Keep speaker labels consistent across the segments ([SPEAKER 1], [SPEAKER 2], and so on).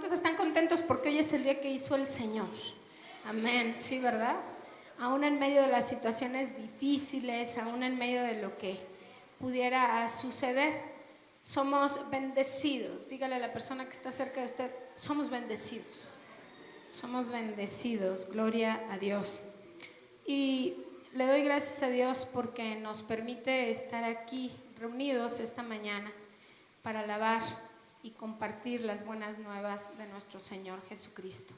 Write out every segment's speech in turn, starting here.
[SPEAKER 1] ¿Cuántos están contentos porque hoy es el día que hizo el Señor? Amén, sí, ¿verdad? Aún en medio de las situaciones difíciles, aún en medio de lo que pudiera suceder, somos bendecidos. Dígale a la persona que está cerca de usted, somos bendecidos. Somos bendecidos, gloria a Dios. Y le doy gracias a Dios porque nos permite estar aquí reunidos esta mañana para alabar y compartir las buenas nuevas de nuestro Señor Jesucristo.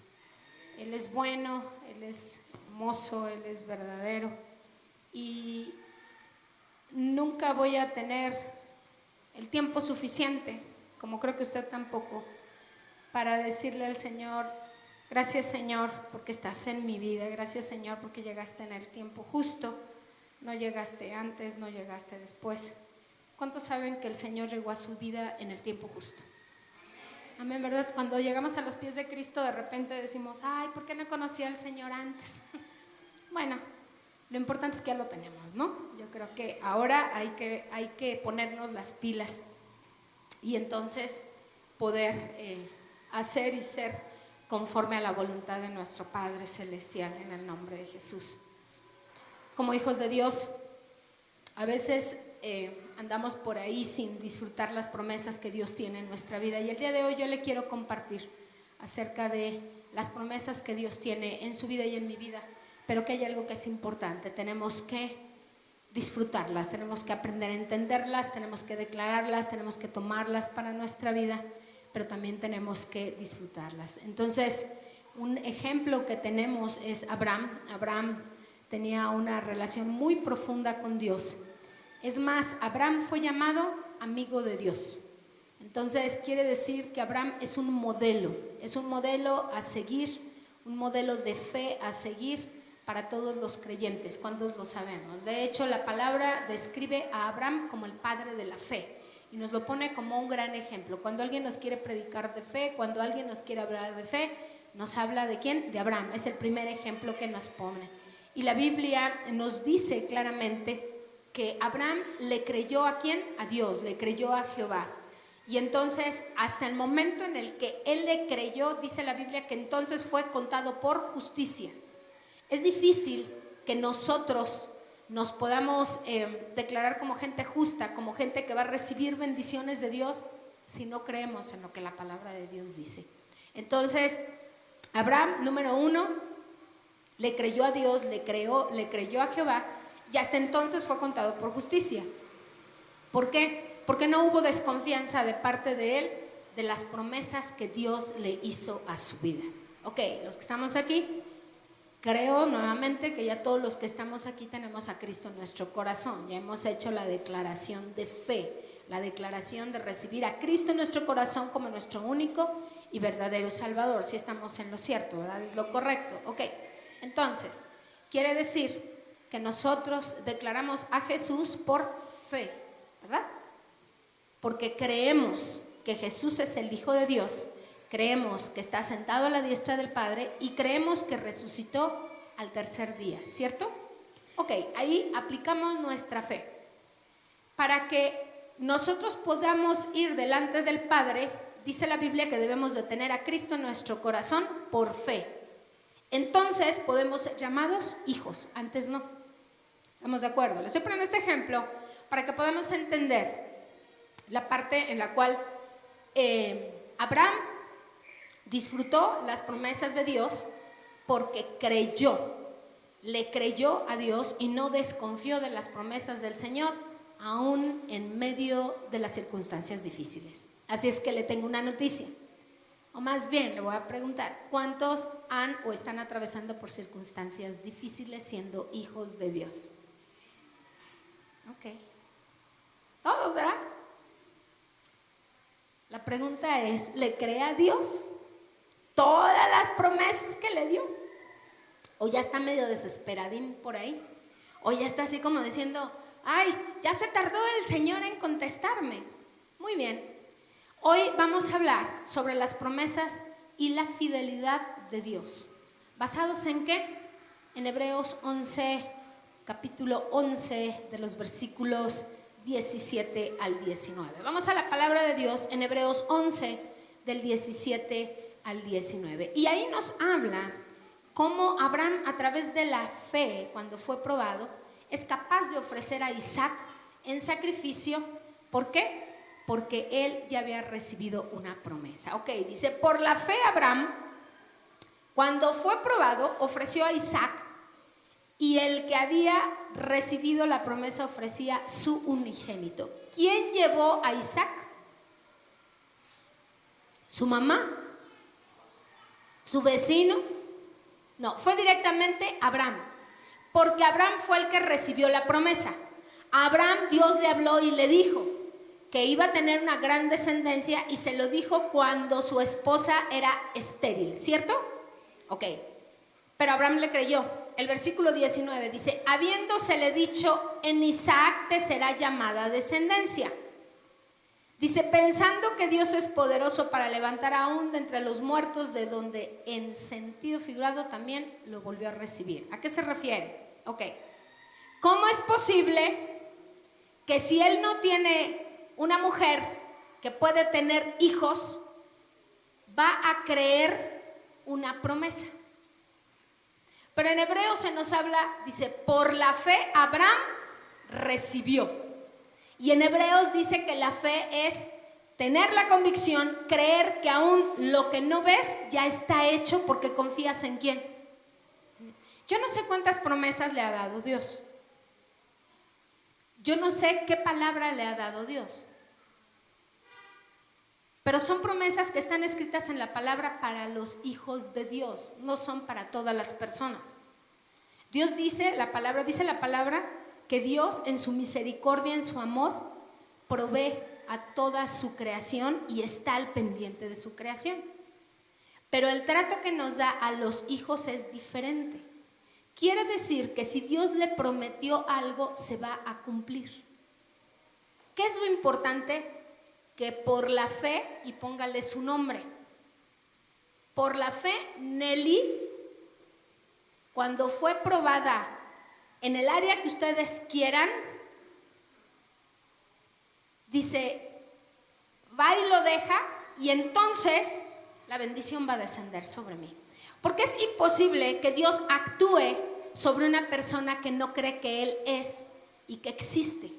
[SPEAKER 1] Él es bueno, Él es hermoso, Él es verdadero y nunca voy a tener el tiempo suficiente, como creo que usted tampoco, para decirle al Señor, gracias Señor porque estás en mi vida, gracias Señor porque llegaste en el tiempo justo, no llegaste antes, no llegaste después. ¿Cuántos saben que el Señor llegó a su vida en el tiempo justo? Amén, ¿verdad? Cuando llegamos a los pies de Cristo de repente decimos, ay, ¿por qué no conocí al Señor antes? Bueno, lo importante es que ya lo tenemos, ¿no? Yo creo que ahora hay que ponernos las pilas y entonces poder hacer y ser conforme a la voluntad de nuestro Padre Celestial en el nombre de Jesús. Como hijos de Dios, a veces andamos por ahí sin disfrutar las promesas que Dios tiene en nuestra vida y el día de hoy yo le quiero compartir acerca de las promesas que Dios tiene en su vida y en mi vida, pero que hay algo que es importante, tenemos que disfrutarlas, tenemos que aprender a entenderlas, tenemos que declararlas, tenemos que tomarlas para nuestra vida, pero también tenemos que disfrutarlas. Entonces, un ejemplo que tenemos es Abraham. Abraham tenía una relación muy profunda con Dios. Es más, Abraham fue llamado amigo de Dios. Entonces quiere decir que Abraham es un modelo a seguir, un modelo de fe a seguir para todos los creyentes. ¿Cuántos lo sabemos? De hecho, la palabra describe a Abraham como el padre de la fe y nos lo pone como un gran ejemplo. Cuando alguien nos quiere predicar de fe, cuando alguien nos quiere hablar de fe, nos habla ¿de quién? De Abraham. Es el primer ejemplo que nos pone. Y la Biblia nos dice claramente que Abraham le creyó ¿a quién? A Dios, le creyó a Jehová. Y entonces, hasta el momento en el que él le creyó, dice la Biblia que entonces fue contado por justicia. Es difícil que nosotros nos podamos declarar como gente justa, como gente que va a recibir bendiciones de Dios, si no creemos en lo que la palabra de Dios dice. Entonces, Abraham, número 1, le creyó a Dios, le creyó a Jehová, y hasta entonces fue contado por justicia. ¿Por qué? Porque no hubo desconfianza de parte de él de las promesas que Dios le hizo a su vida. Ok, los que estamos aquí, creo nuevamente que ya todos los que estamos aquí tenemos a Cristo en nuestro corazón. Ya hemos hecho la declaración de fe, la declaración de recibir a Cristo en nuestro corazón como nuestro único y verdadero Salvador. Si estamos en lo cierto, ¿verdad? Es lo correcto. Ok, entonces, quiere decir que nosotros declaramos a Jesús por fe, ¿verdad? Porque creemos que Jesús es el Hijo de Dios, creemos que está sentado a la diestra del Padre y creemos que resucitó al tercer día, ¿cierto? Ok, ahí aplicamos nuestra fe. Para que nosotros podamos ir delante del Padre, dice la Biblia que debemos de tener a Cristo en nuestro corazón por fe. Entonces podemos ser llamados hijos, antes no. ¿Estamos de acuerdo? Le estoy poniendo este ejemplo para que podamos entender la parte en la cual Abraham disfrutó las promesas de Dios porque le creyó a Dios y no desconfió de las promesas del Señor, aún en medio de las circunstancias difíciles. Así es que le tengo una noticia, o más bien le voy a preguntar, ¿cuántos han o están atravesando por circunstancias difíciles siendo hijos de Dios? Ok, todos, ¿verdad? La pregunta es, ¿le cree a Dios todas las promesas que le dio? ¿O ya está medio desesperadín por ahí? ¿O ya está así como diciendo, ay, ya se tardó el Señor en contestarme? Muy bien, hoy vamos a hablar sobre las promesas y la fidelidad de Dios. ¿Basados en qué? En Hebreos 11, capítulo 11, de los versículos 17 al 19. Vamos a la palabra de Dios en Hebreos 11, del 17 al 19. Y ahí nos habla cómo Abraham, a través de la fe, cuando fue probado, es capaz de ofrecer a Isaac en sacrificio. ¿Por qué? Porque él ya había recibido una promesa. Ok, dice, por la fe Abraham, cuando fue probado, ofreció a Isaac, y el que había recibido la promesa ofrecía su unigénito. ¿Quién llevó a Isaac? ¿Su mamá? ¿Su vecino? No, fue directamente Abraham, porque Abraham fue el que recibió la promesa. A Abraham Dios le habló y le dijo que iba a tener una gran descendencia, y se lo dijo cuando su esposa era estéril, ¿cierto? Ok, pero Abraham le creyó. El versículo 19 dice, habiéndosele dicho, en Isaac te será llamada descendencia. Dice, pensando que Dios es poderoso para levantar aún de entre los muertos, de donde en sentido figurado también lo volvió a recibir. ¿A qué se refiere? Ok, ¿cómo es posible que si él no tiene una mujer que puede tener hijos, va a creer una promesa? Pero en hebreo se nos habla, dice, por la fe Abraham recibió. Y en hebreos dice que la fe es tener la convicción, creer que aún lo que no ves ya está hecho, porque confías en quién. Yo no sé cuántas promesas le ha dado Dios. Yo no sé qué palabra le ha dado Dios. Pero son promesas que están escritas en la palabra para los hijos de Dios, no son para todas las personas. Dios dice la palabra que Dios en su misericordia, en su amor, provee a toda su creación y está al pendiente de su creación. Pero el trato que nos da a los hijos es diferente. Quiere decir que si Dios le prometió algo, se va a cumplir. ¿Qué es lo importante? Que por la fe, y póngale su nombre, por la fe Nelly, cuando fue probada en el área que ustedes quieran, dice, va y lo deja, y entonces la bendición va a descender sobre mí. Porque es imposible que Dios actúe sobre una persona que no cree que Él es y que existe.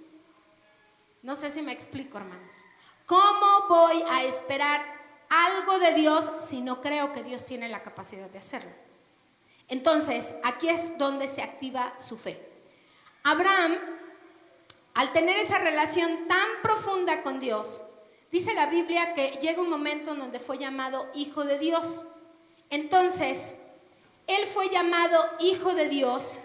[SPEAKER 1] No sé si me explico, hermanos. ¿Cómo voy a esperar algo de Dios si no creo que Dios tiene la capacidad de hacerlo? Entonces, aquí es donde se activa su fe. Abraham, al tener esa relación tan profunda con Dios, dice la Biblia que llega un momento en donde fue llamado hijo de Dios. Entonces, él fue llamado hijo de Dios,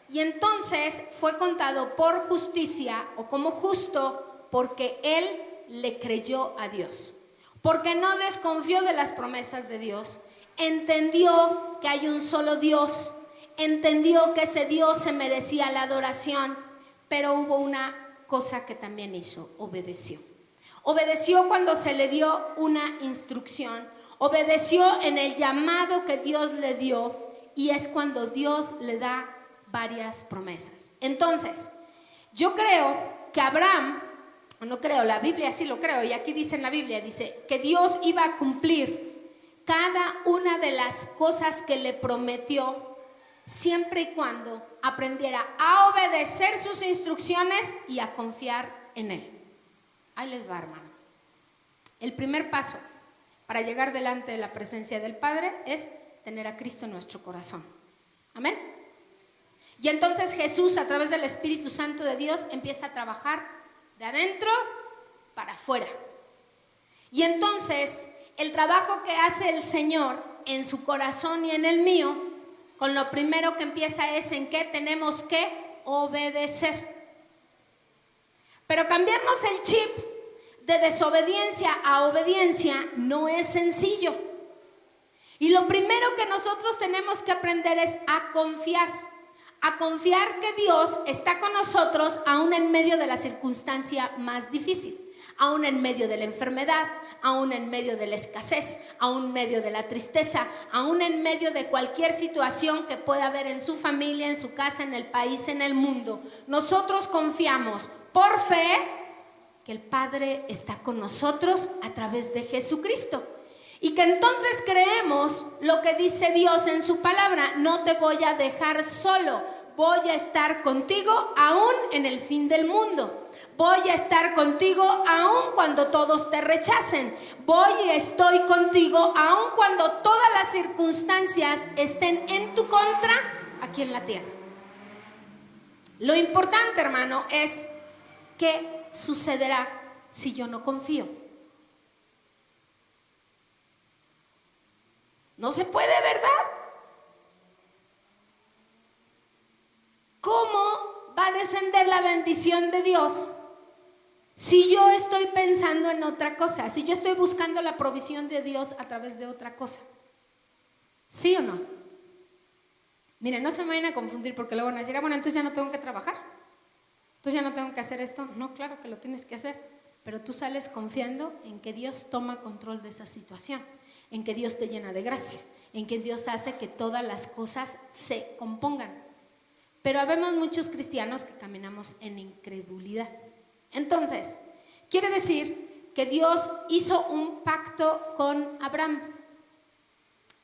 [SPEAKER 1] y entonces fue contado por justicia o como justo, porque él le creyó a Dios, porque no desconfió de las promesas de Dios, entendió que hay un solo Dios, entendió que ese Dios se merecía la adoración, pero hubo una cosa que también hizo: obedeció. Obedeció cuando se le dio una instrucción, obedeció en el llamado que Dios le dio, y es cuando Dios le da varias promesas. Entonces, yo creo que Abraham, no creo, la Biblia sí lo creo, y aquí dice en la Biblia, dice que Dios iba a cumplir cada una de las cosas que le prometió, siempre y cuando aprendiera a obedecer sus instrucciones y a confiar en Él. Ahí les va, hermano. El primer paso para llegar delante de la presencia del Padre es tener a Cristo en nuestro corazón. Amén. Y entonces Jesús, a través del Espíritu Santo de Dios, empieza a trabajar de adentro para afuera. Y entonces el trabajo que hace el Señor en su corazón y en el mío, con lo primero que empieza es en que tenemos que obedecer. Pero cambiarnos el chip de desobediencia a obediencia no es sencillo. Y lo primero que nosotros tenemos que aprender es a confiar que Dios está con nosotros aún en medio de la circunstancia más difícil, aún en medio de la enfermedad, aún en medio de la escasez, aún en medio de la tristeza, aún en medio de cualquier situación que pueda haber en su familia, en su casa, en el país, en el mundo. Nosotros confiamos por fe que el Padre está con nosotros a través de Jesucristo. Y que entonces creemos lo que dice Dios en su palabra: no te voy a dejar solo, voy a estar contigo aún en el fin del mundo. Voy a estar contigo aún cuando todos te rechacen. Voy y estoy contigo aún cuando todas las circunstancias estén en tu contra aquí en la tierra. Lo importante, hermano, es qué sucederá si yo no confío. No se puede, ¿verdad? ¿Cómo va a descender la bendición de Dios si yo estoy pensando en otra cosa? Si yo estoy buscando la provisión de Dios a través de otra cosa. ¿Sí o no? Miren, no se me vayan a confundir, porque luego van a decir: bueno, entonces ya no tengo que trabajar, entonces ya no tengo que hacer esto. No, claro que lo tienes que hacer, pero tú sales confiando en que Dios toma control de esa situación, en que Dios te llena de gracia, en que Dios hace que todas las cosas se compongan. Pero habemos muchos cristianos que caminamos en incredulidad. Entonces, quiere decir que Dios hizo un pacto con Abraham.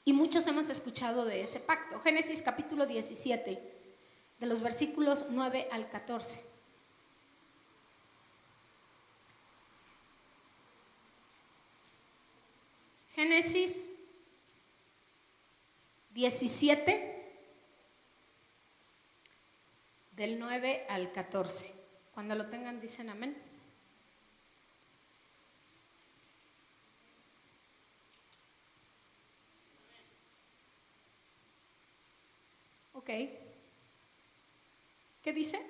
[SPEAKER 1] Y muchos hemos escuchado de ese pacto. Génesis capítulo 17, de los versículos 9 al 14. Génesis 17, del 9 al 14. Cuando lo tengan, dicen amén. Ok. ¿Qué dice?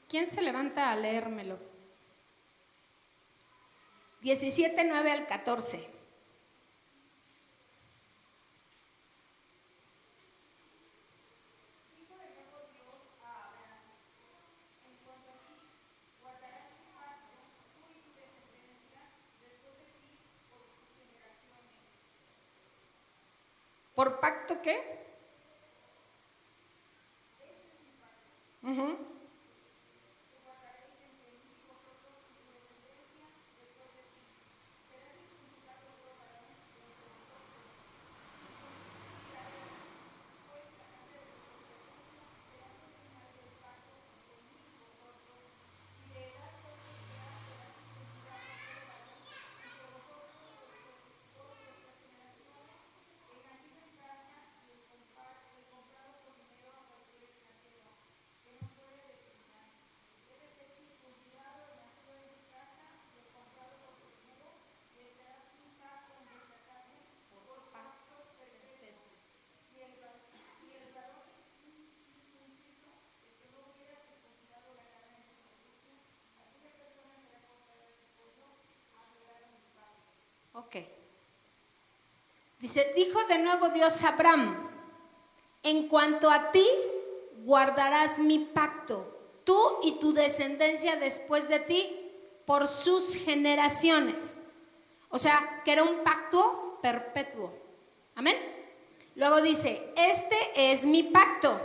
[SPEAKER 1] ¿Quién se levanta a leérmelo? 17, 9 al 14. ¿Por pacto qué? Ok. Dice: dijo de nuevo Dios a Abraham: en cuanto a ti, guardarás mi pacto, tú y tu descendencia después de ti, por sus generaciones. O sea, que era un pacto perpetuo. Amén. Luego dice: este es mi pacto,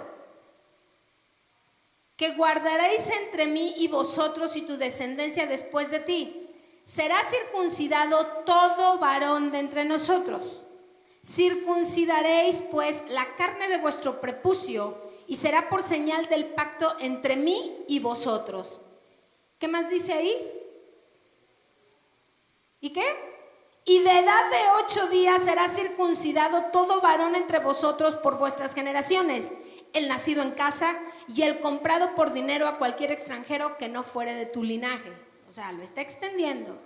[SPEAKER 1] que guardaréis entre mí y vosotros y tu descendencia después de ti. Será circuncidado todo varón de entre nosotros. Circuncidaréis pues la carne de vuestro prepucio, y será por señal del pacto entre mí y vosotros. ¿Qué más dice ahí? ¿Y qué? Y de edad de 8 días será circuncidado todo varón entre vosotros por vuestras generaciones, el nacido en casa y el comprado por dinero a cualquier extranjero que no fuere de tu linaje. O sea, lo está extendiendo.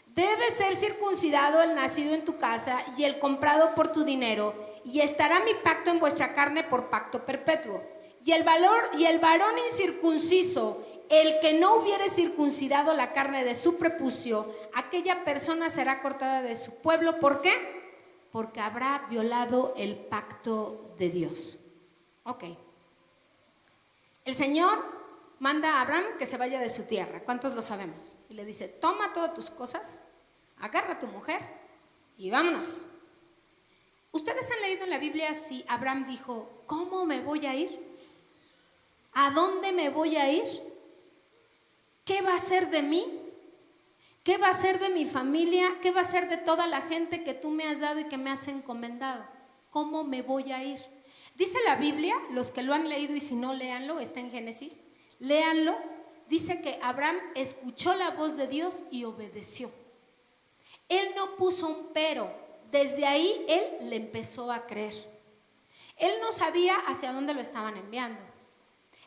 [SPEAKER 1] Debe ser circuncidado el nacido en tu casa y el comprado por tu dinero, y estará mi pacto en vuestra carne por pacto perpetuo. Y el varón incircunciso, el que no hubiere circuncidado la carne de su prepucio, aquella persona será cortada de su pueblo. ¿Por qué? Porque habrá violado el pacto de Dios. Ok. El Señor manda a Abraham que se vaya de su tierra. ¿Cuántos lo sabemos? Y le dice: toma todas tus cosas, agarra a tu mujer y vámonos. ¿Ustedes han leído en la Biblia si Abraham dijo: ¿cómo me voy a ir? ¿A dónde me voy a ir? ¿Qué va a ser de mí? ¿Qué va a ser de mi familia? ¿Qué va a ser de toda la gente que tú me has dado y que me has encomendado? ¿Cómo me voy a ir? Dice la Biblia, los que lo han leído y si no, léanlo, está en Génesis, léanlo. Dice que Abraham escuchó la voz de Dios y obedeció. Él no puso un pero, desde ahí él le empezó a creer. Él no sabía hacia dónde lo estaban enviando.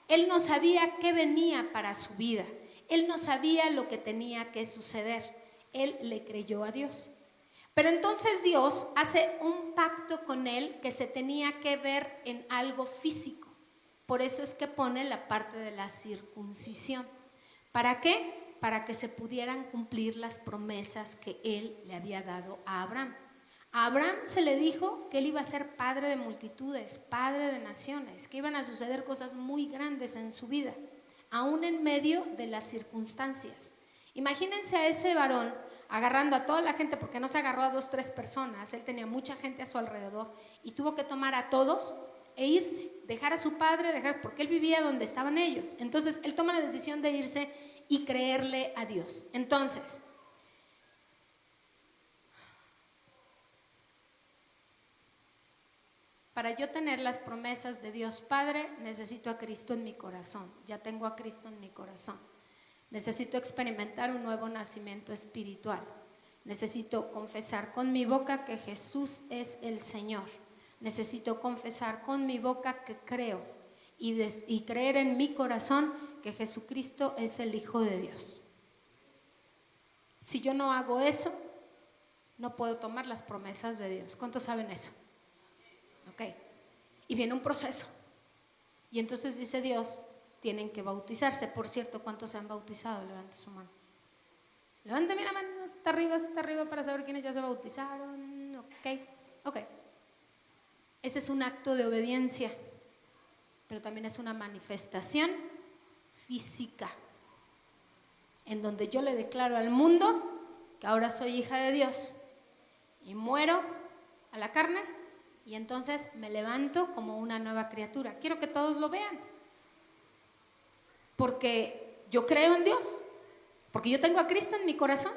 [SPEAKER 1] Él no sabía qué venía para su vida. Él no sabía lo que tenía que suceder. Él le creyó a Dios. Pero entonces Dios hace un pacto con él que se tenía que ver en algo físico. Por eso es que pone la parte de la circuncisión. ¿Para qué? Para que se pudieran cumplir las promesas que él le había dado a Abraham. A Abraham se le dijo que él iba a ser padre de multitudes, padre de naciones, que iban a suceder cosas muy grandes en su vida, aún en medio de las circunstancias. Imagínense a ese varón agarrando a toda la gente, porque no se agarró a 2, 3 personas, él tenía mucha gente a su alrededor y tuvo que tomar a todos e irse, dejar a su padre, porque él vivía donde estaban ellos. Entonces él toma la decisión de irse y creerle a Dios. Entonces, para yo tener las promesas de Dios Padre, necesito a Cristo en mi corazón. Ya tengo a Cristo en mi corazón. Necesito experimentar un nuevo nacimiento espiritual. Necesito confesar con mi boca que Jesús es el Señor. Necesito confesar con mi boca que creo y creer en mi corazón que Jesucristo es el Hijo de Dios. Si yo no hago eso, no puedo tomar las promesas de Dios. ¿Cuántos saben eso? Ok. Y viene un proceso. Y entonces dice Dios, tienen que bautizarse. Por cierto, ¿cuántos se han bautizado? Levante su mano. Levánteme la mano, está arriba para saber quiénes ya se bautizaron. Ok. Ese es un acto de obediencia, pero también es una manifestación física, en donde yo le declaro al mundo que ahora soy hija de Dios y muero a la carne y entonces me levanto como una nueva criatura. Quiero que todos lo vean, porque yo creo en Dios, porque yo tengo a Cristo en mi corazón.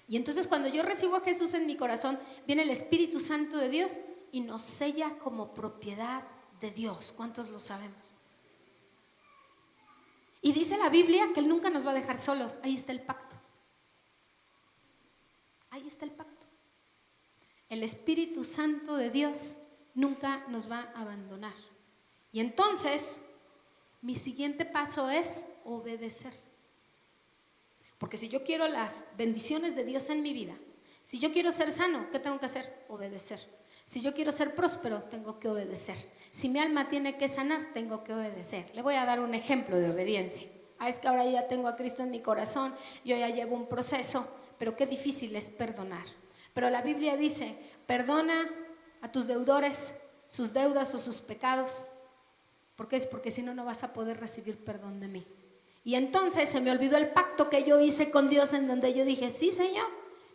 [SPEAKER 1] Y entonces cuando yo recibo a Jesús en mi corazón, viene el Espíritu Santo de Dios y nos sella como propiedad de Dios. ¿Cuántos lo sabemos? Y dice la Biblia que Él nunca nos va a dejar solos. Ahí está el pacto. Ahí está el pacto. El Espíritu Santo de Dios nunca nos va a abandonar. Y entonces, mi siguiente paso es obedecer. Porque si yo quiero las bendiciones de Dios en mi vida, si yo quiero ser sano, ¿qué tengo que hacer? Obedecer. Si yo quiero ser próspero, tengo que obedecer. Si mi alma tiene que sanar, tengo que obedecer. Le voy a dar un ejemplo de obediencia. Es que ahora ya tengo a Cristo en mi corazón, yo ya llevo un proceso, pero qué difícil es perdonar. Pero la Biblia dice, perdona a tus deudores sus deudas o sus pecados. ¿Por qué? Es porque si no, no vas a poder recibir perdón de mí. Y entonces se me olvidó el pacto que yo hice con Dios, en donde yo dije, sí, Señor,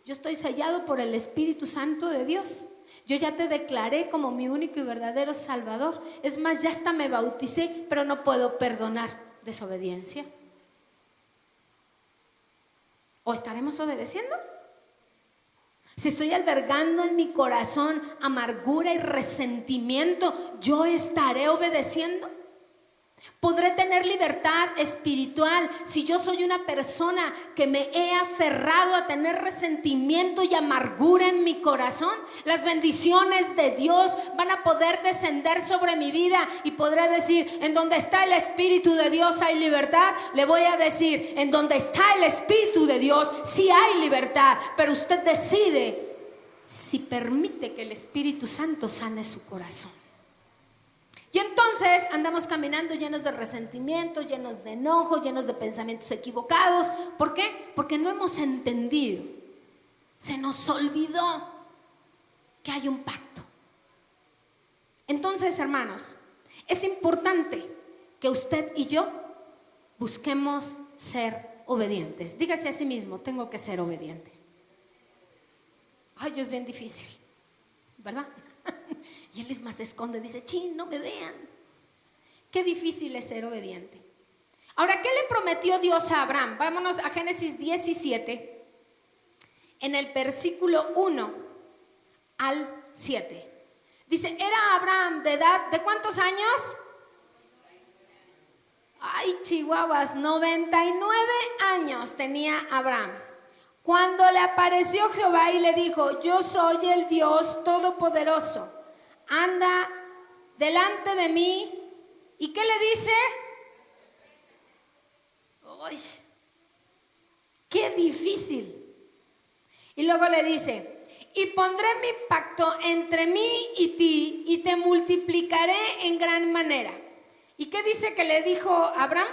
[SPEAKER 1] yo estoy sellado por el Espíritu Santo de Dios. Yo ya te declaré como mi único y verdadero Salvador. Es más, ya hasta me bauticé, pero no puedo perdonar. ¿Desobediencia? ¿O estaremos obedeciendo? Si estoy albergando en mi corazón amargura y resentimiento, ¿yo estaré obedeciendo? ¿Podré tener libertad espiritual si yo soy una persona que me he aferrado a tener resentimiento y amargura en mi corazón? Las bendiciones de Dios van a poder descender sobre mi vida y podré decir, en donde está el Espíritu de Dios hay libertad. Le voy a decir, en donde está el Espíritu de Dios sí hay libertad, pero usted decide si permite que el Espíritu Santo sane su corazón. Y entonces andamos caminando llenos de resentimiento, llenos de enojo, llenos de pensamientos equivocados. ¿Por qué? Porque no hemos entendido. Se nos olvidó que hay un pacto. Entonces, hermanos, es importante que usted y yo busquemos ser obedientes. Dígase a sí mismo, tengo que ser obediente. Ay, es bien difícil, ¿verdad? Y él más se esconde, dice, chin, no me vean. Qué difícil es ser obediente. Ahora, ¿qué le prometió Dios a Abraham? Vámonos a Génesis 17. en el versículo 1 al 7. Dice, ¿era Abraham de edad de cuántos años? Ay, chihuahuas, 99 años tenía Abraham. Cuando le apareció Jehová y le dijo, yo soy el Dios Todopoderoso, anda delante de mí. ¿Y qué le dice? Ay, qué difícil. Y luego le dice, y pondré mi pacto entre mí y ti, y te multiplicaré en gran manera. ¿Y qué dice que le dijo Abraham?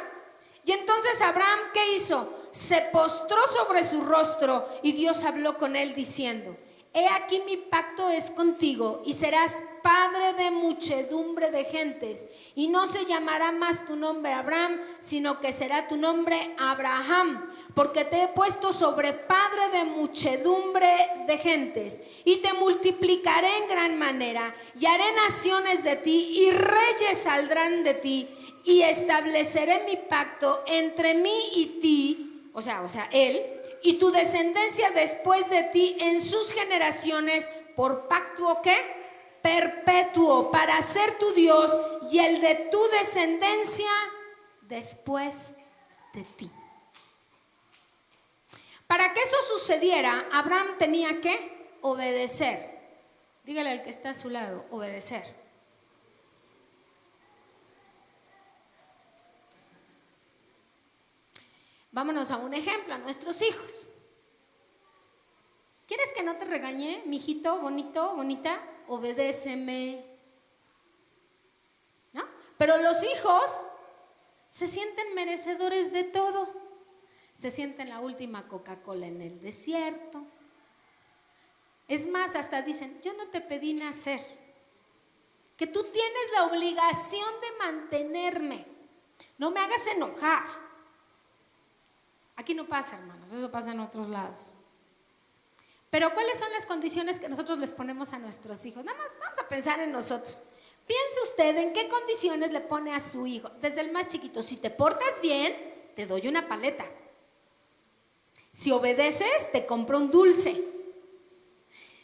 [SPEAKER 1] Y entonces Abraham, ¿qué hizo? Se postró sobre su rostro y Dios habló con él diciendo, he aquí mi pacto es contigo y serás padre de muchedumbre de gentes, y no se llamará más tu nombre Abraham, sino que será tu nombre Abraham, porque te he puesto sobre padre de muchedumbre de gentes, y te multiplicaré en gran manera, y haré naciones de ti, y reyes saldrán de ti, y estableceré mi pacto entre mí y ti, o sea, él, y tu descendencia después de ti en sus generaciones, por pacto, ¿o qué? Perpetuo, para ser tu Dios y el de tu descendencia después de ti. Para que eso sucediera, Abraham tenía que obedecer. Dígale al que está a su lado, obedecer. Vámonos a un ejemplo, a nuestros hijos. ¿Quieres que no te regañe, mijito, bonito, bonita? Obedéceme. ¿No? Pero los hijos se sienten merecedores de todo. Se sienten la última Coca-Cola en el desierto. Es más, hasta dicen, yo no te pedí nacer, que tú tienes la obligación de mantenerme. No me hagas enojar. Aquí no pasa, hermanos, eso pasa en otros lados. Pero ¿cuáles son las condiciones que nosotros les ponemos a nuestros hijos? Nada más vamos a pensar en nosotros. Piense usted en qué condiciones le pone a su hijo. Desde el más chiquito, si te portas bien, te doy una paleta. Si obedeces, te compro un dulce.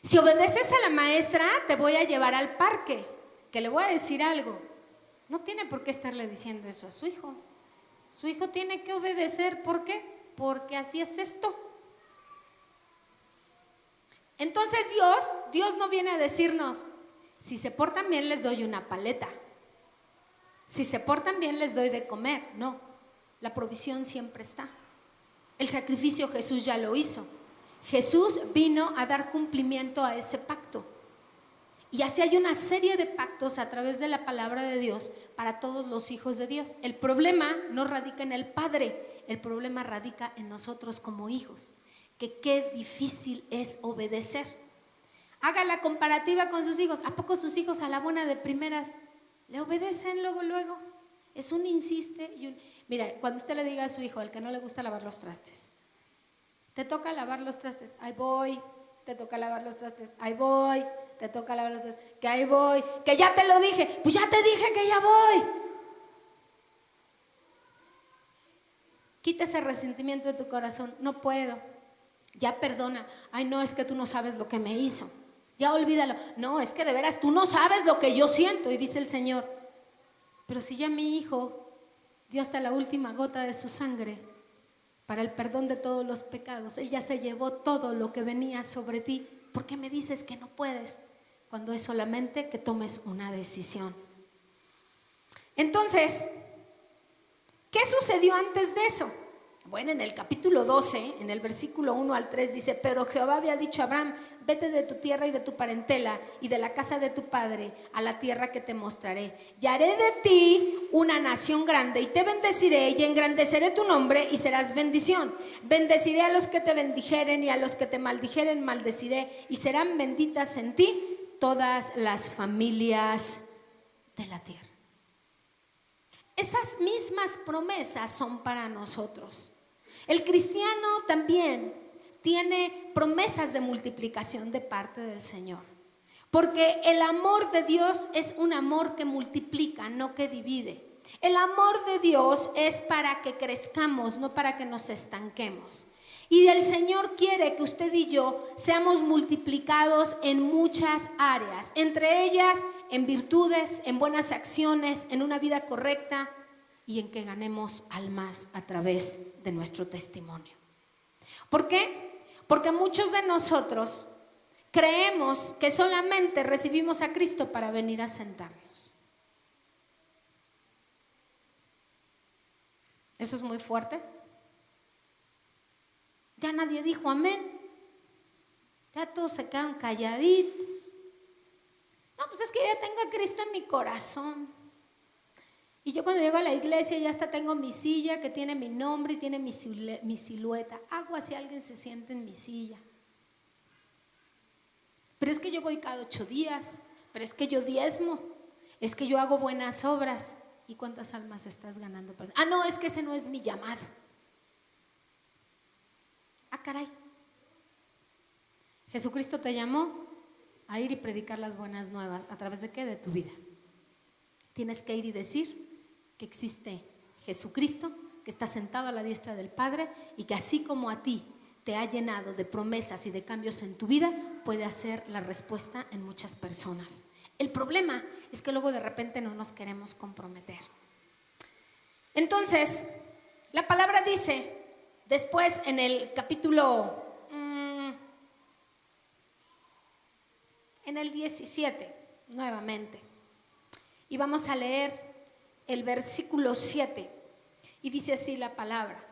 [SPEAKER 1] Si obedeces a la maestra, te voy a llevar al parque. Que le voy a decir algo. No tiene por qué estarle diciendo eso a su hijo. Su hijo tiene que obedecer. ¿Por qué? Porque así es esto. Entonces Dios no viene a decirnos, si se portan bien les doy una paleta, si se portan bien les doy de comer. No, la provisión siempre está. El sacrificio Jesús ya lo hizo. Jesús vino a dar cumplimiento a ese pacto. Y así hay una serie de pactos a través de la palabra de Dios para todos los hijos de Dios. El problema no radica en el Padre, el problema radica en nosotros como hijos. Que qué difícil es obedecer. Haga la comparativa con sus hijos. ¿A poco sus hijos a la buena de primeras le obedecen luego? Es un insiste y un... Mira, cuando usted le diga a su hijo, al que no le gusta lavar los trastes, te toca lavar los trastes, ahí voy. Te toca lavar los trastes, ahí voy. Te toca lavar los trastes, que ahí voy. Que ya te lo dije, pues ya te dije que ya voy. Quita ese resentimiento de tu corazón. No puedo. Ya perdona. Ay, no, es que tú no sabes lo que me hizo. Ya olvídalo. No, es que de veras tú no sabes lo que yo siento. Y dice el Señor, pero si ya mi hijo dio hasta la última gota de su sangre para el perdón de todos los pecados, Él ya se llevó todo lo que venía sobre ti. ¿Por qué me dices que no puedes? Cuando es solamente que tomes una decisión. Entonces, ¿qué sucedió antes de eso? Bueno, en el capítulo 12, en el versículo 1 al 3 dice, pero Jehová había dicho a Abraham, vete de tu tierra y de tu parentela y de la casa de tu padre a la tierra que te mostraré. Y haré de ti una nación grande y te bendeciré y engrandeceré tu nombre y serás bendición. Bendeciré a los que te bendijeren y a los que te maldijeren maldeciré y serán benditas en ti todas las familias de la tierra. Esas mismas promesas son para nosotros. El cristiano también tiene promesas de multiplicación de parte del Señor. Porque el amor de Dios es un amor que multiplica, no que divide. El amor de Dios es para que crezcamos, no para que nos estanquemos. Y el Señor quiere que usted y yo seamos multiplicados en muchas áreas, entre ellas en virtudes, en buenas acciones, en una vida correcta y en que ganemos almas a través de nuestro testimonio. ¿Por qué? Porque muchos de nosotros creemos que solamente recibimos a Cristo para venir a sentarnos. Eso es muy fuerte. Ya nadie dijo amén. Ya todos se quedan calladitos. No, pues es que yo ya tengo a Cristo en mi corazón. Y yo cuando llego a la iglesia ya hasta tengo mi silla que tiene mi nombre y tiene mi silueta. Hago así alguien se siente en mi silla. Pero es que yo voy cada 8 días. Pero es que yo diezmo. Es que yo hago buenas obras. ¿Y cuántas almas estás ganando? Ah, no, es que ese no es mi llamado. Ah, caray. Jesucristo te llamó a ir y predicar las buenas nuevas. ¿A través de qué? De tu vida. Tienes que ir y decir que existe Jesucristo, que está sentado a la diestra del Padre y que así como a ti te ha llenado de promesas y de cambios en tu vida, puede hacer la respuesta en muchas personas. El problema es que luego de repente no nos queremos comprometer. Entonces, la palabra dice, después en el capítulo, en el 17, nuevamente, y vamos a leer el versículo 7, y dice así la palabra: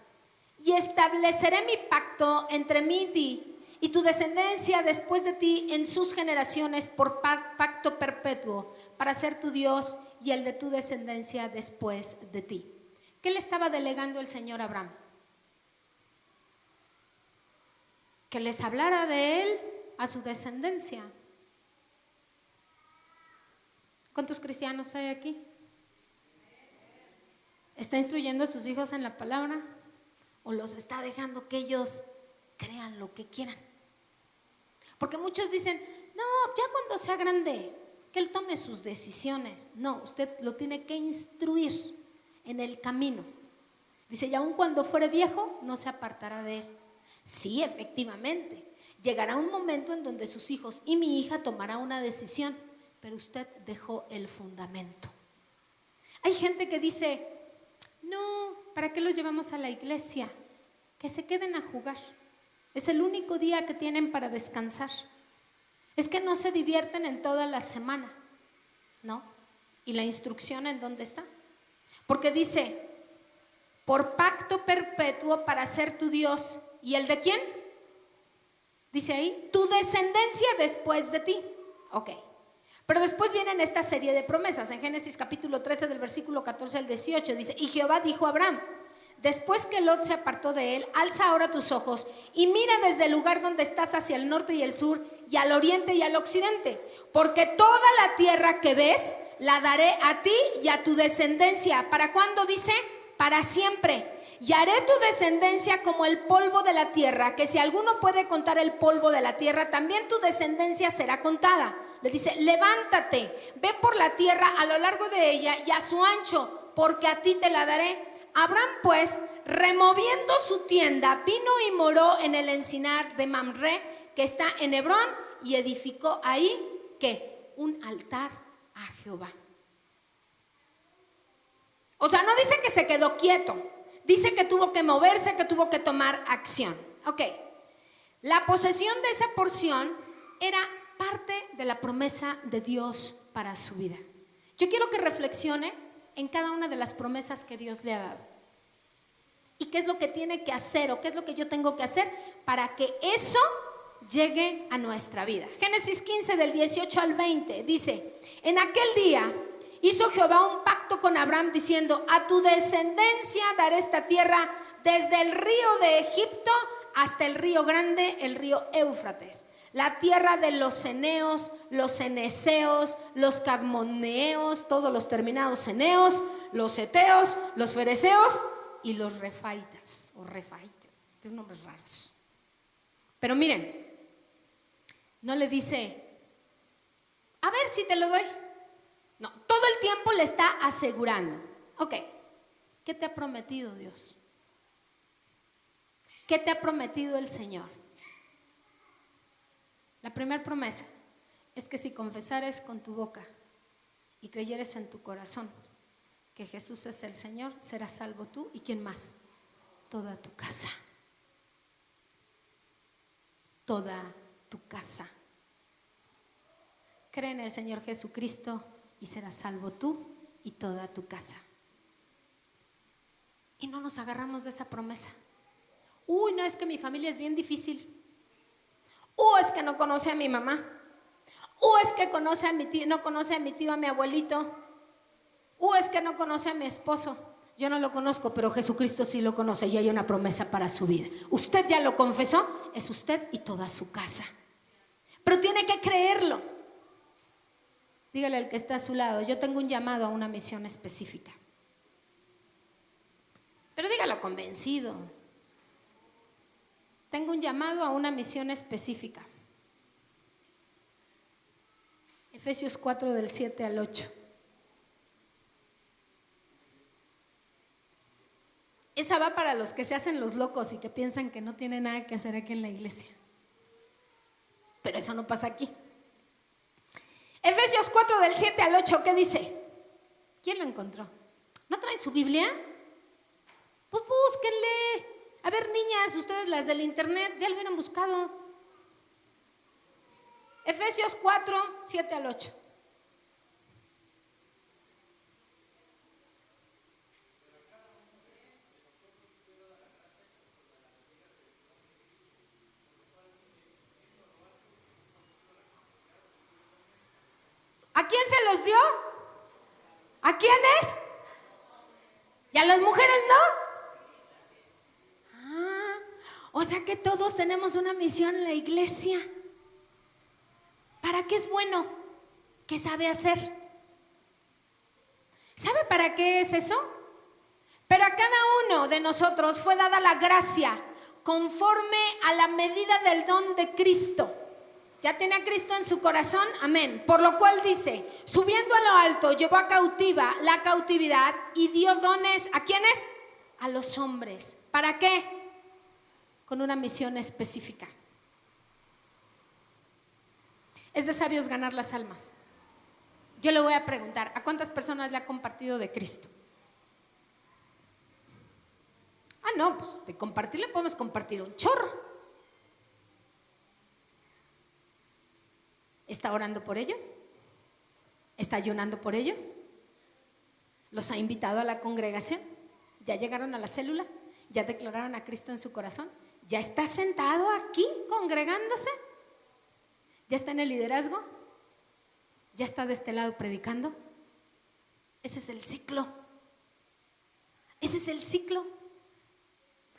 [SPEAKER 1] y estableceré mi pacto entre mí y ti y tu descendencia después de ti en sus generaciones por pacto perpetuo, para ser tu Dios y el de tu descendencia después de ti. ¿Qué le estaba delegando el Señor a Abraham? Que les hablara de él a su descendencia. ¿Cuántos cristianos hay aquí? ¿Está instruyendo a sus hijos en la palabra? ¿O los está dejando que ellos crean lo que quieran? Porque muchos dicen, no, ya cuando sea grande, que él tome sus decisiones. No, usted lo tiene que instruir en el camino. Dice, y aun cuando fuere viejo, no se apartará de él. Sí, efectivamente, llegará un momento en donde sus hijos y mi hija tomará una decisión, pero usted dejó el fundamento. Hay gente que dice, no, ¿para qué los llevamos a la iglesia? Que se queden a jugar. Es el único día que tienen para descansar. Es que no se divierten en toda la semana, ¿no? ¿Y la instrucción en dónde está? Porque dice, por pacto perpetuo para ser tu Dios. ¿Y el de quién? Dice ahí, tu descendencia después de ti. Ok. Pero después vienen esta serie de promesas. En Génesis capítulo 13 del versículo 14 al 18 dice, y Jehová dijo a Abraham, después que Lot se apartó de él, alza ahora tus ojos y mira desde el lugar donde estás hacia el norte y el sur y al oriente y al occidente, porque toda la tierra que ves la daré a ti y a tu descendencia. ¿Para cuándo? Dice, para siempre. Y haré tu descendencia como el polvo de la tierra, que si alguno puede contar el polvo de la tierra, también tu descendencia será contada. Le dice, levántate, ve por la tierra a lo largo de ella y a su ancho, porque a ti te la daré. Abraham pues, removiendo su tienda, vino y moró en el encinar de Mamre, que está en Hebrón, y edificó ahí, ¿qué? Un altar a Jehová. O sea, no dice que se quedó quieto, dice que tuvo que moverse, que tuvo que tomar acción. Ok, la posesión de esa porción era parte de la promesa de Dios para su vida. Yo quiero que reflexione en cada una de las promesas que Dios le ha dado. ¿Y qué es lo que tiene que hacer o qué es lo que yo tengo que hacer para que eso llegue a nuestra vida? Génesis 15 del 18 al 20 dice, en aquel día hizo Jehová un pacto con Abraham diciendo, a tu descendencia daré esta tierra desde el río de Egipto hasta el río grande, el río Éufrates. La tierra de los ceneos, los ceneseos, los cadmoneos, todos los terminados ceneos, los heteos, los fereceos y los refaitas o refaitas, tienen nombres raros. Pero miren, no le dice, a ver si te lo doy. No, todo el tiempo le está asegurando. Ok, ¿qué te ha prometido Dios? ¿Qué te ha prometido el Señor? La primera promesa es que si confesares con tu boca y creyeres en tu corazón que Jesús es el Señor, serás salvo tú y ¿quién más? Toda tu casa. Toda tu casa. Cree en el Señor Jesucristo y serás salvo tú y toda tu casa. Y no nos agarramos de esa promesa. Uy, no, es que mi familia es bien difícil. Es que no conoce a mi mamá. Es que conoce a mi tío, no conoce a mi tío, a mi abuelito. Es que no conoce a mi esposo. Yo no lo conozco, pero Jesucristo sí lo conoce y hay una promesa para su vida. Usted ya lo confesó, es usted y toda su casa. Pero tiene que creerlo. Dígale al que está a su lado, yo tengo un llamado a una misión específica. Pero dígalo convencido. Tengo un llamado a una misión específica. Efesios 4 del 7 al 8. Esa va para los que se hacen los locos y que piensan que no tienen nada que hacer aquí en la iglesia. Pero eso no pasa aquí. Efesios 4 del 7 al 8, ¿qué dice? ¿Quién lo encontró? ¿No traen su Biblia? Pues búsquenle. A ver, niñas, ustedes las del internet, ya lo hubieran buscado. Efesios 4, 7 al 8. ¿A quién se los dio? ¿A quiénes? ¿Y a las mujeres no? O sea que todos tenemos una misión en la iglesia. ¿Para qué es bueno? ¿Qué sabe hacer? ¿Sabe para qué es eso? Pero a cada uno de nosotros fue dada la gracia conforme a la medida del don de Cristo. ¿Ya tiene a Cristo en su corazón? Amén. Por lo cual dice, subiendo a lo alto, llevó a cautiva la cautividad y dio dones, ¿a quiénes? A los hombres. ¿Para qué? Con una misión específica. Es de sabios ganar las almas. Yo le voy a preguntar, ¿a cuántas personas le ha compartido de Cristo? No, pues de compartirle podemos compartir un chorro. ¿Está orando por ellos? ¿Está ayunando por ellos? ¿Los ha invitado a la congregación? ¿Ya llegaron a la célula? ¿Ya declararon a Cristo en su corazón? ¿Ya está sentado aquí congregándose? ¿Ya está en el liderazgo? ¿Ya está de este lado predicando? Ese es el ciclo. Ese es el ciclo.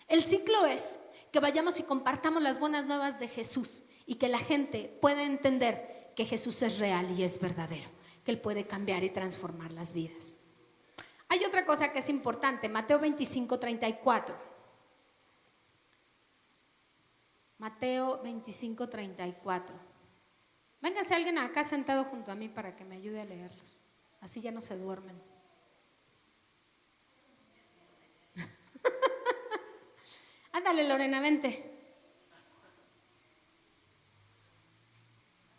[SPEAKER 1] El ciclo es que vayamos y compartamos las buenas nuevas de Jesús y que la gente pueda entender que Jesús es real y es verdadero, que Él puede cambiar y transformar las vidas. Hay otra cosa que es importante, Mateo 25, 34. Mateo 25, 34. Véngase alguien acá sentado junto a mí para que me ayude a leerlos. Así ya no se duermen. Ándale, Lorena, vente.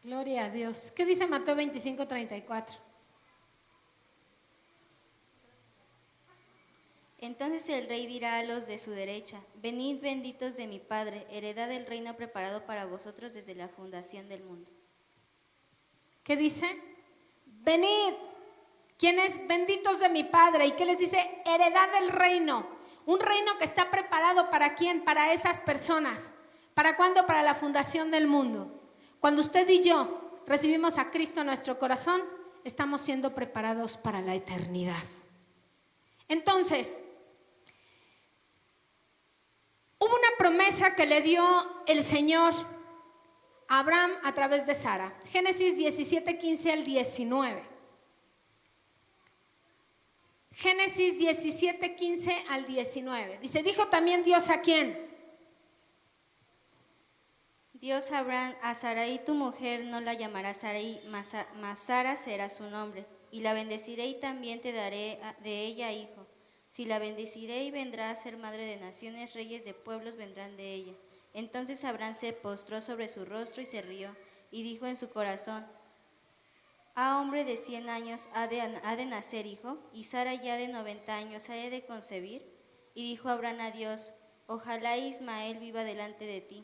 [SPEAKER 1] Gloria a Dios. ¿Qué dice Mateo 25, 34?
[SPEAKER 2] Entonces el rey dirá a los de su derecha: venid benditos de mi Padre, heredad del reino preparado para vosotros desde la fundación del mundo.
[SPEAKER 1] ¿Qué dice? Venid. ¿Quiénes? Benditos de mi Padre. ¿Y qué les dice? Heredad del reino. Un reino que está preparado ¿para quién? Para esas personas. ¿Para cuándo? Para la fundación del mundo. Cuando usted y yo recibimos a Cristo en nuestro corazón, estamos siendo preparados para la eternidad. Entonces, hubo una promesa que le dio el Señor a Abraham a través de Sara. Génesis 17, 15 al 19. Génesis 17, 15 al 19. Dice, dijo también Dios ¿a quién?
[SPEAKER 2] Dios a Abraham: a Sarai tu mujer no la llamarás Sarai, mas Sara será su nombre, y la bendeciré y también te daré de ella hijo. Si la bendeciré y vendrá a ser madre de naciones, reyes de pueblos vendrán de ella. Entonces Abraham se postró sobre su rostro y se rió, y dijo en su corazón: hombre de 100 años ha de nacer hijo, y Sara ya de 90 años ha de concebir. Y dijo Abraham a Dios: ojalá Ismael viva delante de ti.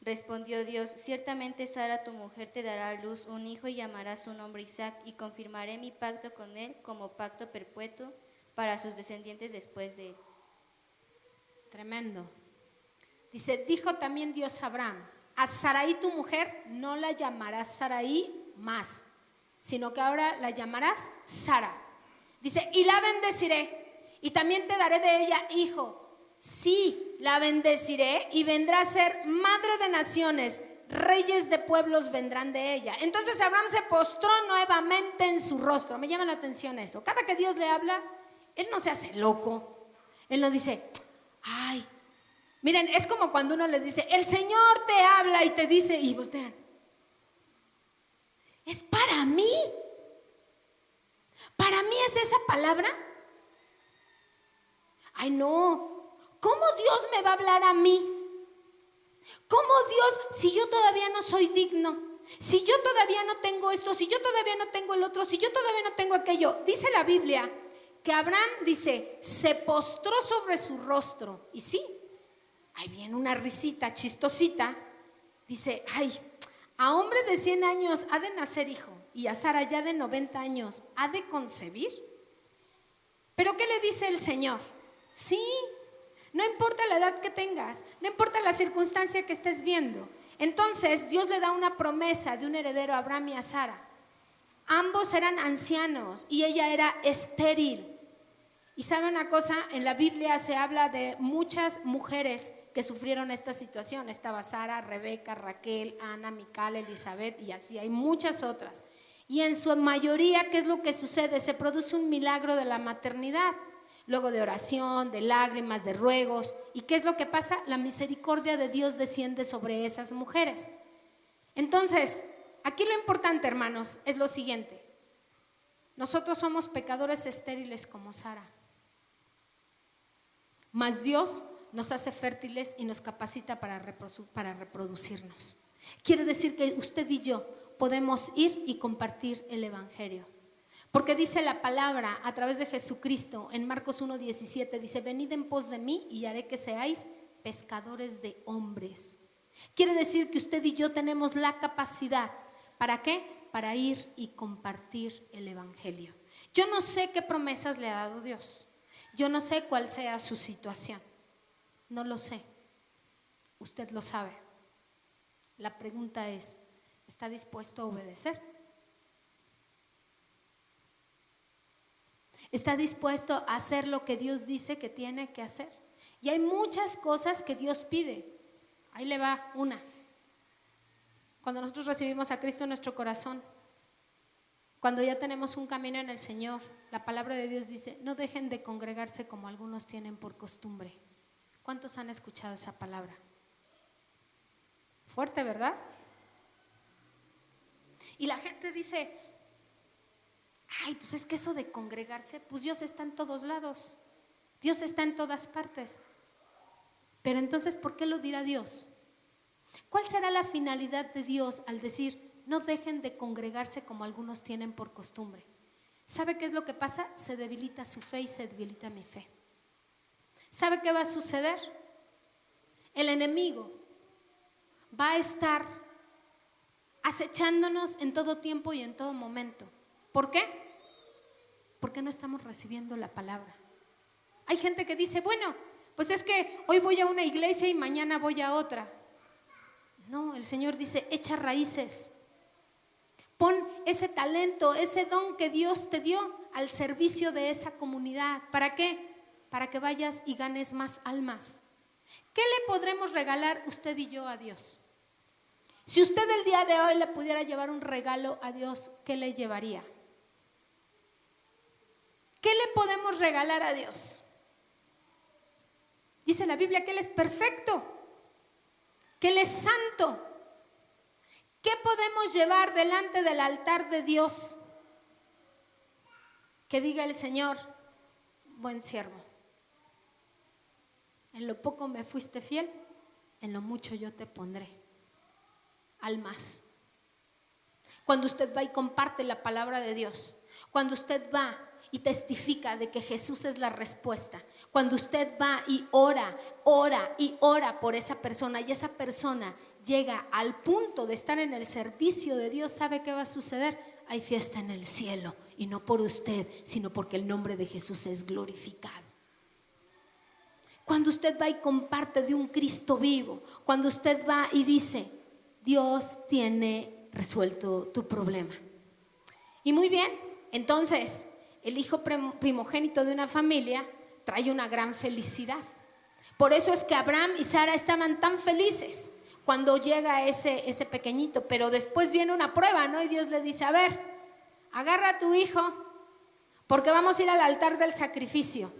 [SPEAKER 2] Respondió Dios: ciertamente Sara tu mujer te dará a luz un hijo y llamarás su nombre Isaac, y confirmaré mi pacto con él como pacto perpetuo para sus descendientes después de él.
[SPEAKER 1] Tremendo. Dice, dijo también Dios a Abraham: a Sarai tu mujer no la llamarás Sarai más, sino que ahora la llamarás Sara. Dice, y la bendeciré, y también te daré de ella hijo. Sí, la bendeciré y vendrá a ser madre de naciones, reyes de pueblos vendrán de ella. Entonces Abraham se postró nuevamente en su rostro. Me llama la atención eso. Cada que Dios le habla, él no se hace loco. Él no dice, ay, miren, es como cuando uno les dice, el Señor te habla y te dice, y voltean. Es para mí. Para mí es esa palabra. Ay, no. ¿Cómo Dios me va a hablar a mí? ¿Cómo Dios, si yo todavía no soy digno? Si yo todavía no tengo esto, si yo todavía no tengo el otro, si yo todavía no tengo aquello. Dice la Biblia que Abraham, dice, se postró sobre su rostro. Y sí, ahí viene una risita chistosita. Dice, ay, a hombre de 100 años ha de nacer hijo, y a Sara ya de 90 años ha de concebir. ¿Pero qué le dice el Señor? Sí, no importa la edad que tengas, no importa la circunstancia que estés viendo. Entonces Dios le da una promesa de un heredero a Abraham y a Sara. Ambos eran ancianos y ella era estéril. Y saben una cosa, en la Biblia se habla de muchas mujeres que sufrieron esta situación. Estaba Sara, Rebeca, Raquel, Ana, Mical, Elizabeth, y así hay muchas otras. Y en su mayoría, ¿qué es lo que sucede? Se produce un milagro de la maternidad. Luego de oración, de lágrimas, de ruegos. ¿Y qué es lo que pasa? La misericordia de Dios desciende sobre esas mujeres. Entonces, aquí lo importante, hermanos, es lo siguiente. Nosotros somos pecadores estériles como Sara. Mas Dios nos hace fértiles y nos capacita para reproducirnos. Quiere decir que usted y yo podemos ir y compartir el evangelio. Porque dice la palabra a través de Jesucristo en Marcos 1:17, dice, venid en pos de mí y haré que seáis pescadores de hombres. Quiere decir que usted y yo tenemos la capacidad, ¿para qué? Para ir y compartir el evangelio. Yo no sé qué promesas le ha dado Dios. Yo no sé cuál sea su situación. No lo sé. Usted lo sabe. La pregunta es, ¿está dispuesto a obedecer? ¿Está dispuesto a hacer lo que Dios dice que tiene que hacer? Y hay muchas cosas que Dios pide. Ahí le va una. Cuando nosotros recibimos a Cristo en nuestro corazón, cuando ya tenemos un camino en el Señor, la palabra de Dios dice, no dejen de congregarse como algunos tienen por costumbre. ¿Cuántos han escuchado esa palabra? Fuerte, ¿verdad? Y la gente dice, ay, pues es que eso de congregarse, pues Dios está en todos lados, Dios está en todas partes. Pero entonces, ¿por qué lo dirá Dios? ¿Cuál será la finalidad de Dios al decir, no dejen de congregarse como algunos tienen por costumbre? ¿Sabe qué es lo que pasa? Se debilita su fe y se debilita mi fe. ¿Sabe qué va a suceder? El enemigo va a estar acechándonos en todo tiempo y en todo momento. ¿Por qué? Porque no estamos recibiendo la palabra. Hay gente que dice, bueno, pues es que hoy voy a una iglesia y mañana voy a otra. No, el Señor dice, echa raíces. Pon ese talento, ese don que Dios te dio al servicio de esa comunidad. ¿Para qué? Para que vayas y ganes más almas. ¿Qué le podremos regalar usted y yo a Dios? Si usted el día de hoy le pudiera llevar un regalo a Dios, ¿qué le llevaría? ¿Qué le podemos regalar a Dios? Dice la Biblia que Él es perfecto, que Él es santo. ¿Qué podemos llevar delante del altar de Dios? Que diga el Señor, buen siervo, En lo poco me fuiste fiel, en lo mucho yo te pondré al más. Cuando usted va y comparte la palabra de Dios, cuando usted va y testifica de que Jesús es la respuesta, cuando usted va y ora por esa persona y esa persona llega al punto de estar en el servicio de Dios, ¿sabe qué va a suceder? Hay fiesta en el cielo, y no por usted, sino porque el nombre de Jesús es glorificado. Cuando usted va y comparte de un Cristo vivo, cuando usted va y dice, Dios tiene resuelto tu problema. Y muy bien, entonces el hijo primogénito de una familia trae una gran felicidad. Por eso es que Abraham y Sara estaban tan felices cuando llega ese pequeñito. Pero después viene una prueba, ¿no? Y Dios le dice, a ver, agarra a tu hijo, porque vamos a ir al altar del sacrificio.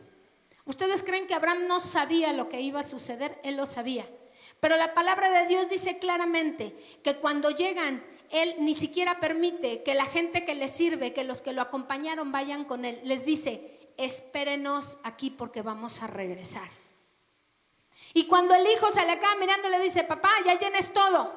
[SPEAKER 1] ¿Ustedes creen que Abraham no sabía lo que iba a suceder? Él lo sabía. Pero la palabra de Dios dice claramente que cuando llegan, Él ni siquiera permite que la gente que le sirve, que los que lo acompañaron vayan con Él. Les dice, espérenos aquí porque vamos a regresar. Y cuando el hijo se le acaba mirando, le dice, papá, ya tienes todo,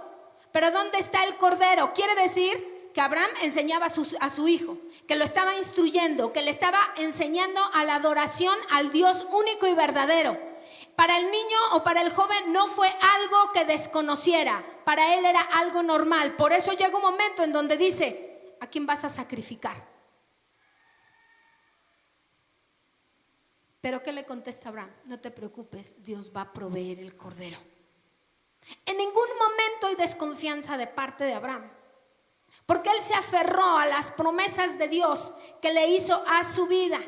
[SPEAKER 1] pero ¿dónde está el cordero? Quiere decir que Abraham enseñaba a su hijo, que lo estaba instruyendo, que le estaba enseñando a la adoración al Dios único y verdadero. Para el niño o para el joven no fue algo que desconociera, para él era algo normal. Por eso llega un momento en donde dice, ¿a quién vas a sacrificar? Pero ¿qué le contesta Abraham? No te preocupes, Dios va a proveer el cordero. En ningún momento hay desconfianza de parte de Abraham, porque él se aferró a las promesas de Dios que le hizo a su vida.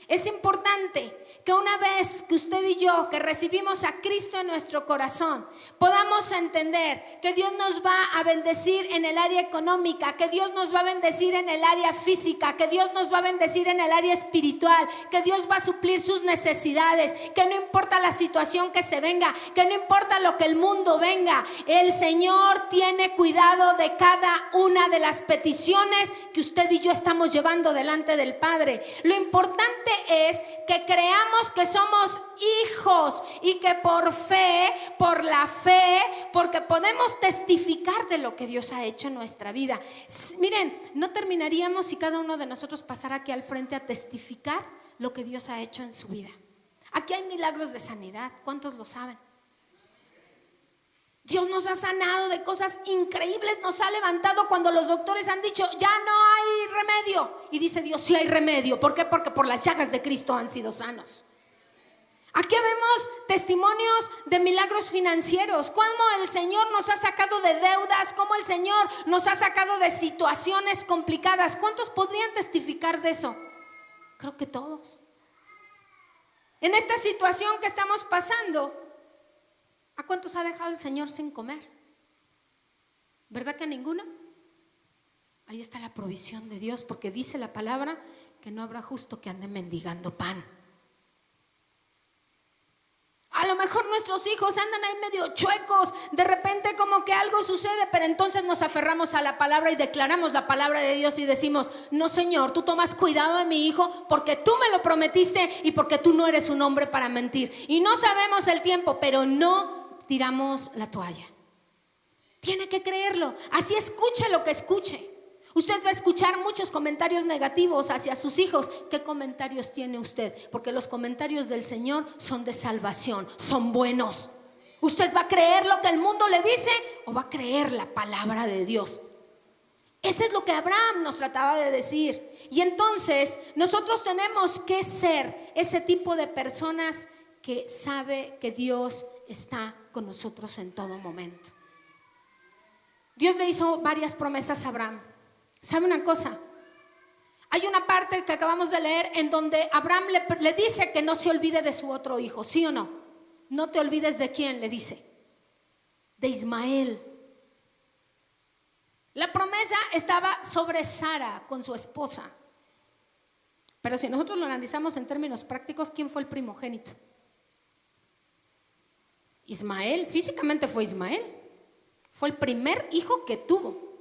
[SPEAKER 1] Es importante que una vez que usted y yo, que recibimos a Cristo en nuestro corazón, podamos entender que Dios nos va a bendecir en el área económica, que Dios nos va a bendecir en el área física, que Dios nos va a bendecir en el área espiritual, que Dios va a suplir sus necesidades, que no importa la situación que se venga, que no importa lo que el mundo venga, el Señor tiene cuidado de cada una de las peticiones que usted y yo estamos llevando delante del Padre. Lo importante es que creamos que somos hijos y que por fe, por la fe, porque podemos testificar de lo que Dios ha hecho en nuestra vida. Miren, no terminaríamos si cada uno de nosotros pasara aquí al frente a testificar lo que Dios ha hecho en su vida. Aquí hay milagros de sanidad, ¿cuántos lo saben? Dios nos ha sanado de cosas increíbles, nos ha levantado cuando los doctores han dicho ya no hay remedio, y dice Dios, sí hay remedio. ¿Por qué? Porque por las llagas de Cristo han sido sanos. Aquí vemos testimonios de milagros financieros, cómo el Señor nos ha sacado de deudas, cómo el Señor nos ha sacado de situaciones complicadas. ¿Cuántos podrían testificar de eso? Creo que todos. En esta situación que estamos pasando, ¿a cuántos ha dejado el Señor sin comer? ¿Verdad que a ninguno? Ahí está la provisión de Dios, porque dice la palabra que no habrá justo que ande mendigando pan. A lo mejor nuestros hijos andan ahí medio chuecos, de repente como que algo sucede, pero entonces nos aferramos a la palabra y declaramos la palabra de Dios y decimos, no Señor, tú tomas cuidado de mi hijo porque tú me lo prometiste y porque tú no eres un hombre para mentir. Y no sabemos el tiempo, pero no tiramos la toalla. Tiene que creerlo, así escuche lo que escuche. Usted va a escuchar muchos comentarios negativos hacia sus hijos. ¿Qué comentarios tiene usted? Porque los comentarios del Señor son de salvación, son buenos. ¿Usted va a creer lo que el mundo le dice o va a creer la palabra de Dios? Eso es lo que Abraham nos trataba de decir. Y entonces nosotros tenemos que ser ese tipo de personas que sabe que Dios está con nosotros en todo momento. Dios le hizo varias promesas a Abraham. ¿Sabe una cosa? Hay una parte que acabamos de leer en donde Abraham le dice que no se olvide de su otro hijo, ¿sí o no? No te olvides de quién, le dice. De Ismael. La promesa estaba sobre Sara con su esposa. Pero si nosotros lo analizamos en términos prácticos, ¿quién fue el primogénito? Ismael, físicamente fue Ismael. Fue el primer hijo que tuvo.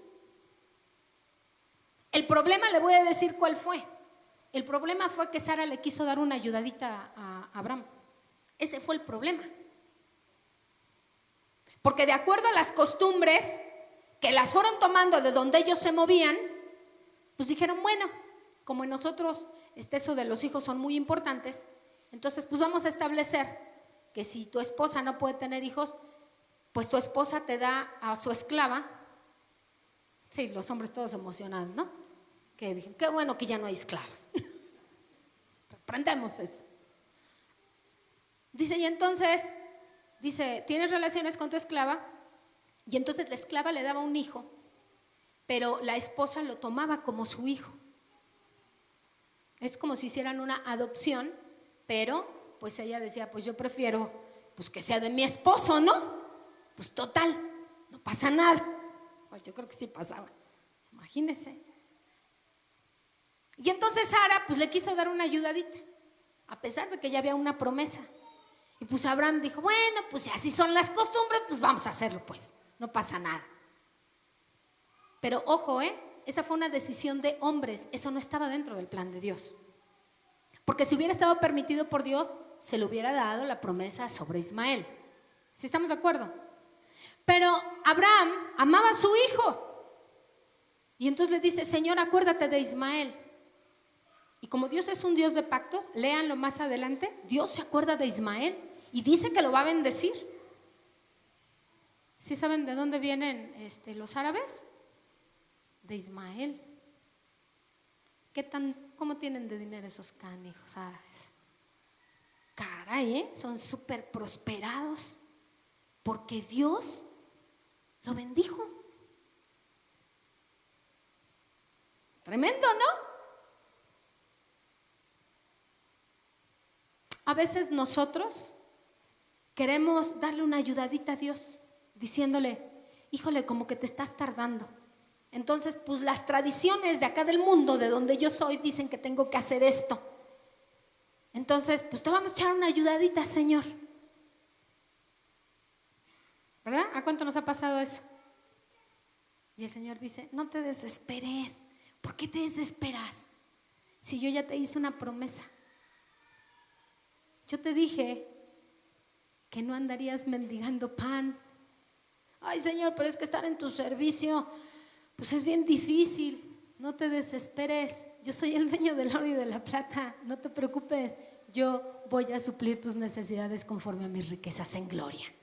[SPEAKER 1] El problema, le voy a decir cuál fue. El problema fue que Sara le quiso dar una ayudadita a Abraham. Ese fue el problema. Porque de acuerdo a las costumbres que las fueron tomando de donde ellos se movían, pues dijeron, bueno, como en nosotros eso de los hijos son muy importantes, entonces pues vamos a establecer que si tu esposa no puede tener hijos, pues tu esposa te da a su esclava. Sí, los hombres todos emocionados, ¿no? Que dijeron, qué bueno que ya no hay esclavas. Reprendemos eso. Dice, y entonces, dice, tienes relaciones con tu esclava, y entonces la esclava le daba un hijo, pero la esposa lo tomaba como su hijo. Es como si hicieran una adopción, pero pues ella decía, pues yo prefiero pues que sea de mi esposo, ¿no? Pues total, no pasa nada. Pues yo creo que sí pasaba, imagínense. Y entonces Sara pues le quiso dar una ayudadita, a pesar de que ya había una promesa. Y pues Abraham dijo, bueno, pues si así son las costumbres, pues vamos a hacerlo pues, no pasa nada. Pero ojo, esa fue una decisión de hombres, eso no estaba dentro del plan de Dios. Porque si hubiera estado permitido por Dios, se le hubiera dado la promesa sobre Ismael. ¿Sí estamos de acuerdo? Pero Abraham amaba a su hijo. Y entonces le dice, Señor, acuérdate de Ismael. Y como Dios es un Dios de pactos, léanlo más adelante, Dios se acuerda de Ismael y dice que lo va a bendecir. ¿Sí saben de dónde vienen los árabes? De Ismael. ¿Cómo tienen de dinero esos canijos árabes? Caray, son súper prosperados porque Dios lo bendijo. Tremendo, ¿no? A veces nosotros queremos darle una ayudadita a Dios, diciéndole, híjole, como que te estás tardando. Entonces, pues las tradiciones de acá del mundo, de donde yo soy, dicen que tengo que hacer esto. Entonces, pues te vamos a echar una ayudadita, Señor. ¿Verdad? ¿A cuánto nos ha pasado eso? Y el Señor dice, no te desesperes. ¿Por qué te desesperas? Si yo ya te hice una promesa. Yo te dije que no andarías mendigando pan. Ay, Señor, pero es que estar en tu servicio, pues es bien difícil. No te desesperes. Yo soy el dueño del oro y de la plata. No te preocupes. Yo voy a suplir tus necesidades conforme a mis riquezas en gloria.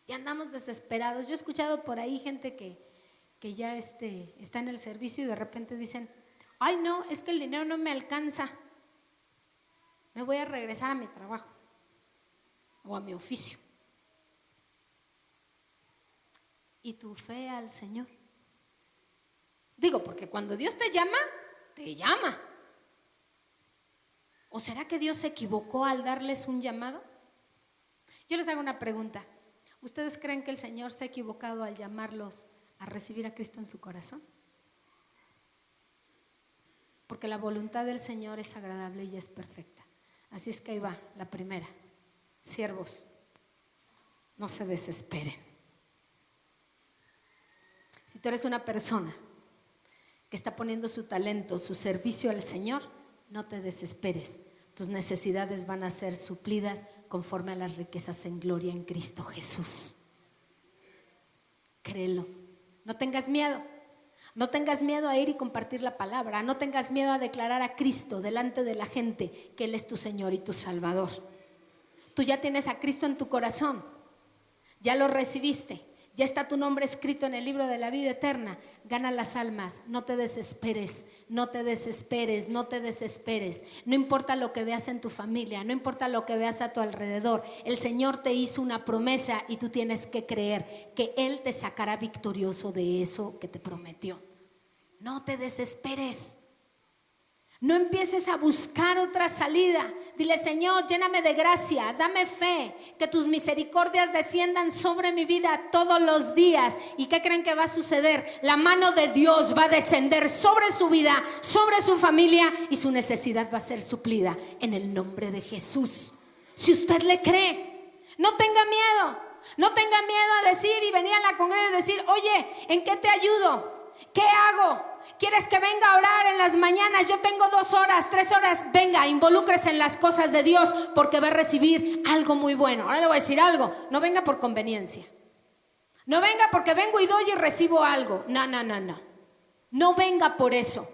[SPEAKER 1] Y andamos desesperados. Yo he escuchado por ahí gente que ya está en el servicio y de repente dicen, ay, no, es que el dinero no me alcanza. Me voy a regresar a mi trabajo o a mi oficio. ¿Y tu fe al Señor? Digo, porque cuando Dios te llama, te llama. ¿O será que Dios se equivocó al darles un llamado? Yo les hago una pregunta. ¿Ustedes creen que el Señor se ha equivocado al llamarlos a recibir a Cristo en su corazón? Porque la voluntad del Señor es agradable y es perfecta. Así es que ahí va, la primera. Siervos, no se desesperen. Si tú eres una persona que está poniendo su talento, su servicio al Señor, no te desesperes. Tus necesidades van a ser suplidas conforme a las riquezas en gloria en Cristo Jesús. Créelo. No tengas miedo. No tengas miedo a ir y compartir la palabra. No tengas miedo a declarar a Cristo delante de la gente que Él es tu Señor y tu Salvador. Tú ya tienes a Cristo en tu corazón. Ya lo recibiste. Ya está tu nombre escrito en el libro de la vida eterna. Gana las almas. No te desesperes. No te desesperes. No te desesperes. No importa lo que veas en tu familia. No importa lo que veas a tu alrededor. El Señor te hizo una promesa y tú tienes que creer que Él te sacará victorioso de eso que te prometió. No te desesperes. No empieces a buscar otra salida. Dile, Señor, lléname de gracia, dame fe, que tus misericordias desciendan sobre mi vida todos los días. ¿Y qué creen que va a suceder? La mano de Dios va a descender sobre su vida, sobre su familia, y su necesidad va a ser suplida en el nombre de Jesús. Si usted le cree, no tenga miedo. No tenga miedo a decir y venir a la congregación y decir, oye, ¿en qué te ayudo? ¿Qué hago? oro. ¿Quieres que venga a orar en las mañanas? Yo tengo 2 horas, 3 horas. Venga, involúcrese en las cosas de Dios, porque va a recibir algo muy bueno. Ahora le voy a decir algo. No venga por conveniencia. No venga porque vengo y doy y recibo algo. No. No venga por eso.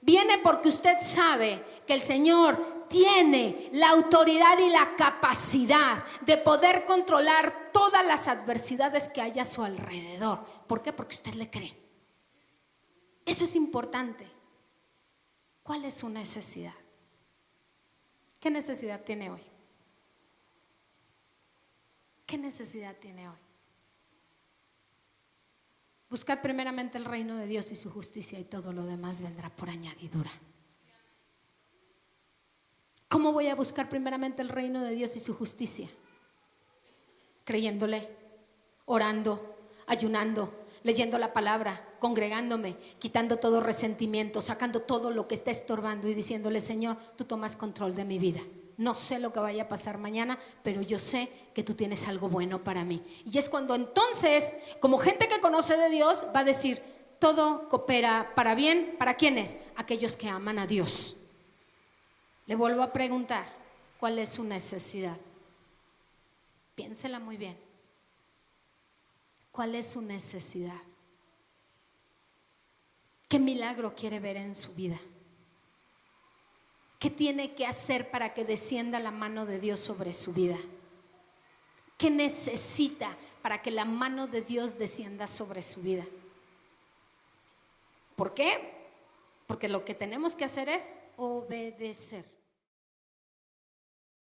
[SPEAKER 1] Viene porque usted sabe que el Señor tiene la autoridad y la capacidad de poder controlar todas las adversidades que haya a su alrededor. ¿Por qué? Porque usted le cree. Eso es importante. ¿Cuál es su necesidad? ¿Qué necesidad tiene hoy? ¿Qué necesidad tiene hoy? Buscad primeramente el reino de Dios y su justicia, y todo lo demás vendrá por añadidura. ¿Cómo voy a buscar primeramente el reino de Dios y su justicia? Creyéndole, orando, ayunando, leyendo la palabra, congregándome, quitando todo resentimiento, sacando todo lo que está estorbando y diciéndole: Señor, tú tomas control de mi vida. No sé lo que vaya a pasar mañana, pero yo sé que tú tienes algo bueno para mí. Y es cuando entonces, como gente que conoce de Dios, va a decir: todo coopera para bien. ¿Para quiénes? Aquellos que aman a Dios. Le vuelvo a preguntar: ¿cuál es su necesidad? Piénsela muy bien. ¿Cuál es su necesidad? ¿Qué milagro quiere ver en su vida? ¿Qué tiene que hacer para que descienda la mano de Dios sobre su vida? ¿Qué necesita para que la mano de Dios descienda sobre su vida? ¿Por qué? Porque lo que tenemos que hacer es obedecer.